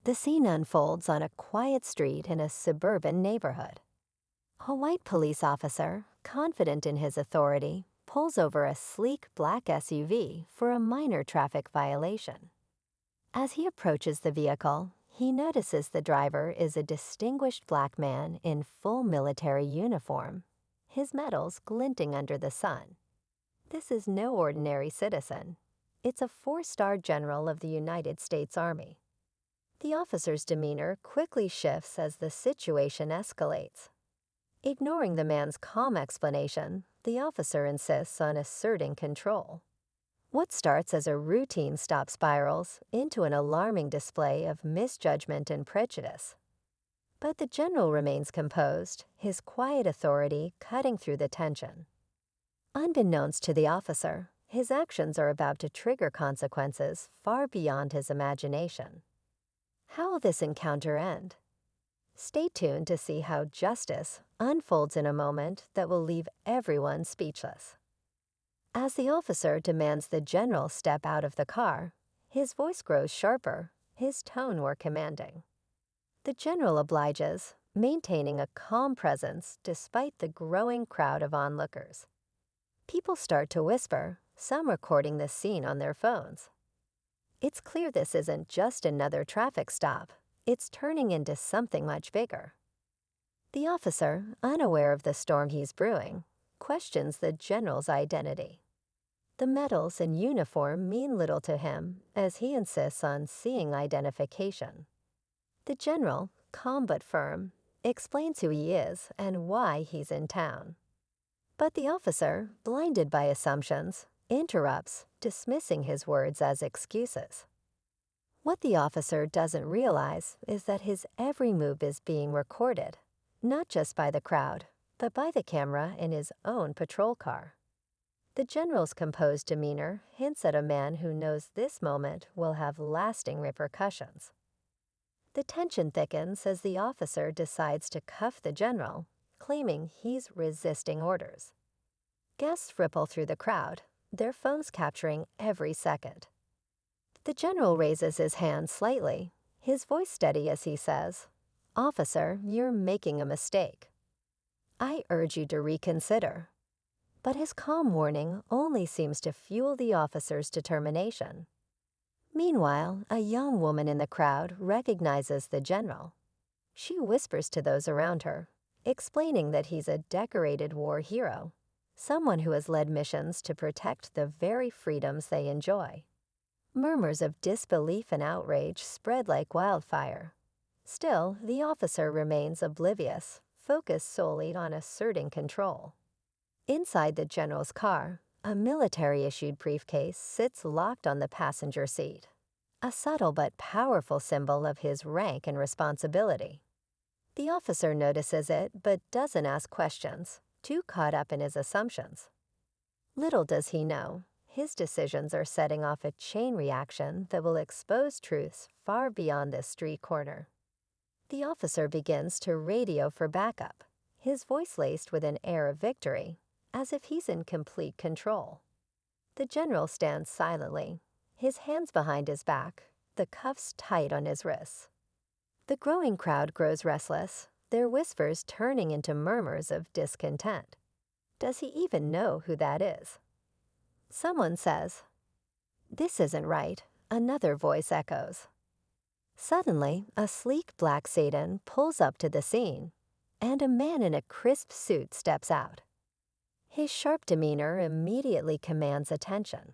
The scene unfolds on a quiet street in a suburban neighborhood. A white police officer, confident in his authority, pulls over a sleek black SUV for a minor traffic violation. As he approaches the vehicle, he notices the driver is a distinguished black man in full military uniform, his medals glinting under the sun. This is no ordinary citizen. It's a four-star general of the United States Army. The officer's demeanor quickly shifts as the situation escalates. Ignoring the man's calm explanation, the officer insists on asserting control. What starts as a routine stop spirals into an alarming display of misjudgment and prejudice. But the general remains composed, his quiet authority cutting through the tension. Unbeknownst to the officer, his actions are about to trigger consequences far beyond his imagination. How will this encounter end? Stay tuned to see how justice unfolds in a moment that will leave everyone speechless. As the officer demands the general step out of the car, his voice grows sharper, his tone more commanding. The general obliges, maintaining a calm presence despite the growing crowd of onlookers. People start to whisper, some recording the scene on their phones. It's clear this isn't just another traffic stop. It's turning into something much bigger. The officer, unaware of the storm he's brewing, questions the general's identity. The medals and uniform mean little to him as he insists on seeing identification. The general, calm but firm, explains who he is and why he's in town. But the officer, blinded by assumptions, interrupts, dismissing his words as excuses. What the officer doesn't realize is that his every move is being recorded, not just by the crowd, but by the camera in his own patrol car. The general's composed demeanor hints at a man who knows this moment will have lasting repercussions. The tension thickens as the officer decides to cuff the general, claiming he's resisting orders. Guests ripple through the crowd, their phones capturing every second. The general raises his hand slightly, his voice steady as he says, "Officer, you're making a mistake. I urge you to reconsider." But his calm warning only seems to fuel the officer's determination. Meanwhile, a young woman in the crowd recognizes the general. She whispers to those around her, explaining that he's a decorated war hero, someone who has led missions to protect the very freedoms they enjoy. Murmurs of disbelief and outrage spread like wildfire. Still, the officer remains oblivious, focused solely on asserting control. Inside the general's car, a military-issued briefcase sits locked on the passenger seat, a subtle but powerful symbol of his rank and responsibility. The officer notices it but doesn't ask questions, too caught up in his assumptions. Little does he know, his decisions are setting off a chain reaction that will expose truths far beyond this street corner. The officer begins to radio for backup, his voice laced with an air of victory, as if he's in complete control. The general stands silently, his hands behind his back, the cuffs tight on his wrists. The growing crowd grows restless, their whispers turning into murmurs of discontent. Does he even know who that is? Someone says, "This isn't right," another voice echoes. Suddenly, a sleek black sedan pulls up to the scene, and a man in a crisp suit steps out. His sharp demeanor immediately commands attention.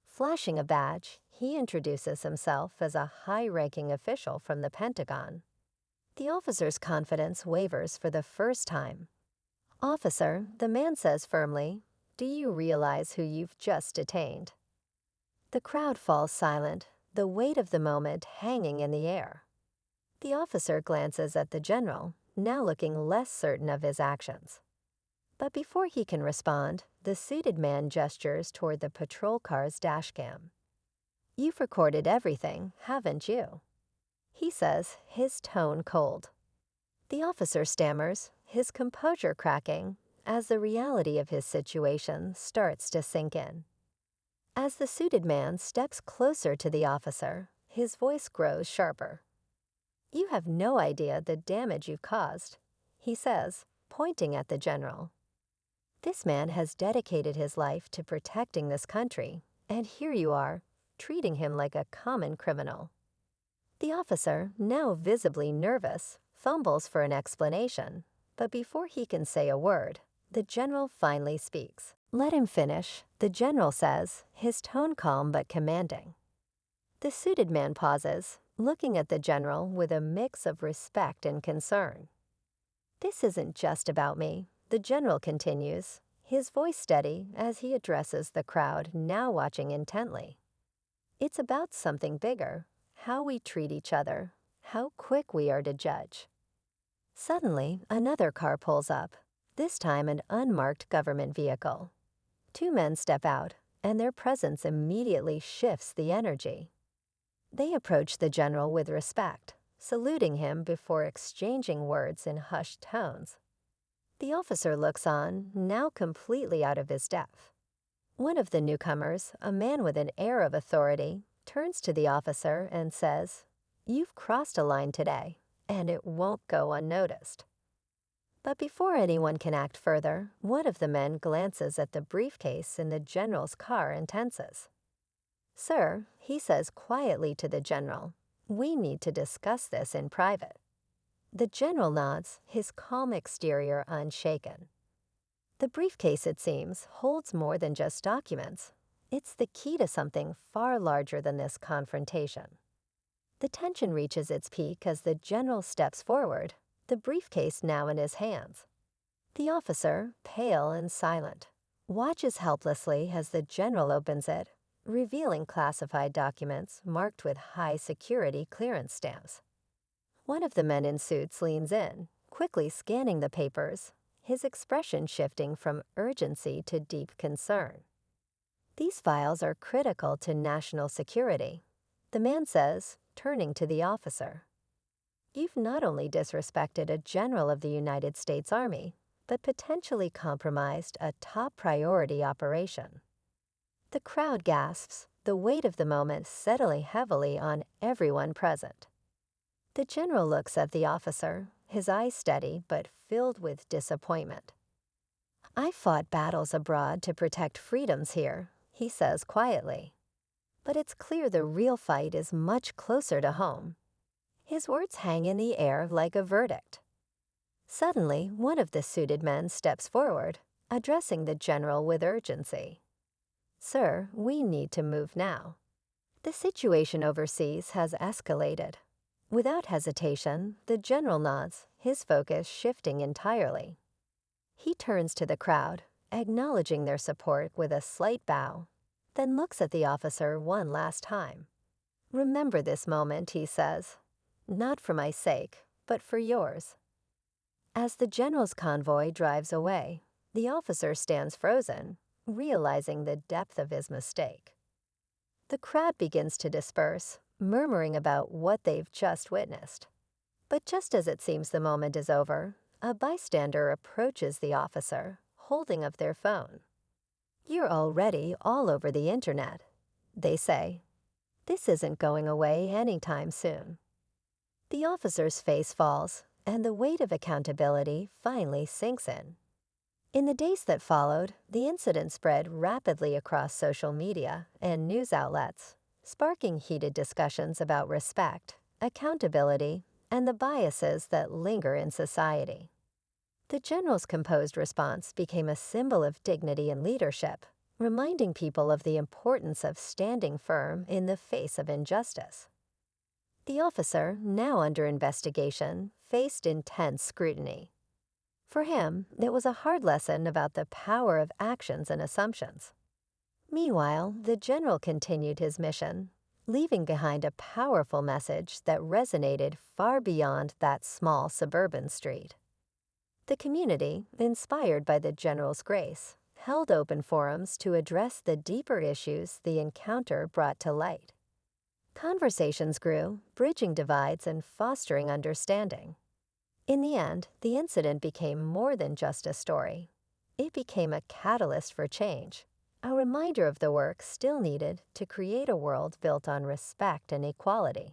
Flashing a badge, he introduces himself as a high-ranking official from the Pentagon. The officer's confidence wavers for the first time. "Officer," the man says firmly, "do you realize who you've just detained?" The crowd falls silent, the weight of the moment hanging in the air. The officer glances at the general, now looking less certain of his actions. But before he can respond, the suited man gestures toward the patrol car's dashcam. "You've recorded everything, haven't you?" he says, his tone cold. The officer stammers, his composure cracking, as the reality of his situation starts to sink in. As the suited man steps closer to the officer, his voice grows sharper. You have no idea the damage you've caused, he says, pointing at the general. This man has dedicated his life to protecting this country, and here you are, treating him like a common criminal. The officer, now visibly nervous, fumbles for an explanation, but before he can say a word, the general finally speaks. Let him finish, the general says, his tone calm but commanding. The suited man pauses, looking at the general with a mix of respect and concern. This isn't just about me, the general continues, his voice steady as he addresses the crowd now watching intently. It's about something bigger, how we treat each other, how quick we are to judge. Suddenly, another car pulls up, this time an unmarked government vehicle. Two men step out, and their presence immediately shifts the energy. They approach the general with respect, saluting him before exchanging words in hushed tones. The officer looks on, now completely out of his depth. One of the newcomers, a man with an air of authority, turns to the officer and says, "You've crossed a line today, and it won't go unnoticed." But before anyone can act further, one of the men glances at the briefcase in the general's car and tenses. "Sir," he says quietly to the general, "we need to discuss this in private." The general nods, his calm exterior unshaken. The briefcase, it seems, holds more than just documents. It's the key to something far larger than this confrontation. The tension reaches its peak as the general steps forward, the briefcase now in his hands. The officer, pale and silent, watches helplessly as the general opens it, revealing classified documents marked with high security clearance stamps. One of the men in suits leans in, quickly scanning the papers, his expression shifting from urgency to deep concern. "These files are critical to national security," the man says, turning to the officer. "You've not only disrespected a general of the United States Army, but potentially compromised a top priority operation." The crowd gasps, the weight of the moment settling heavily on everyone present. The general looks at the officer, his eyes steady but filled with disappointment. "I fought battles abroad to protect freedoms here," he says quietly. "But it's clear the real fight is much closer to home." His words hang in the air like a verdict. Suddenly, one of the suited men steps forward, addressing the general with urgency. "Sir, we need to move now. The situation overseas has escalated." Without hesitation, the general nods, his focus shifting entirely. He turns to the crowd, acknowledging their support with a slight bow, then looks at the officer one last time. "Remember this moment," he says, "not for my sake, but for yours." As the general's convoy drives away, the officer stands frozen, realizing the depth of his mistake. The crowd begins to disperse, murmuring about what they've just witnessed. But just as it seems the moment is over, a bystander approaches the officer, holding up their phone. "You're already all over the internet," they say. "This isn't going away anytime soon." The officer's face falls, and the weight of accountability finally sinks in. In the days that followed, the incident spread rapidly across social media and news outlets, sparking heated discussions about respect, accountability, and the biases that linger in society. The general's composed response became a symbol of dignity and leadership, reminding people of the importance of standing firm in the face of injustice. The officer, now under investigation, faced intense scrutiny. For him, it was a hard lesson about the power of actions and assumptions. Meanwhile, the general continued his mission, leaving behind a powerful message that resonated far beyond that small suburban street. The community, inspired by the general's grace, held open forums to address the deeper issues the encounter brought to light. Conversations grew, bridging divides and fostering understanding. In the end, the incident became more than just a story. It became a catalyst for change, a reminder of the work still needed to create a world built on respect and equality.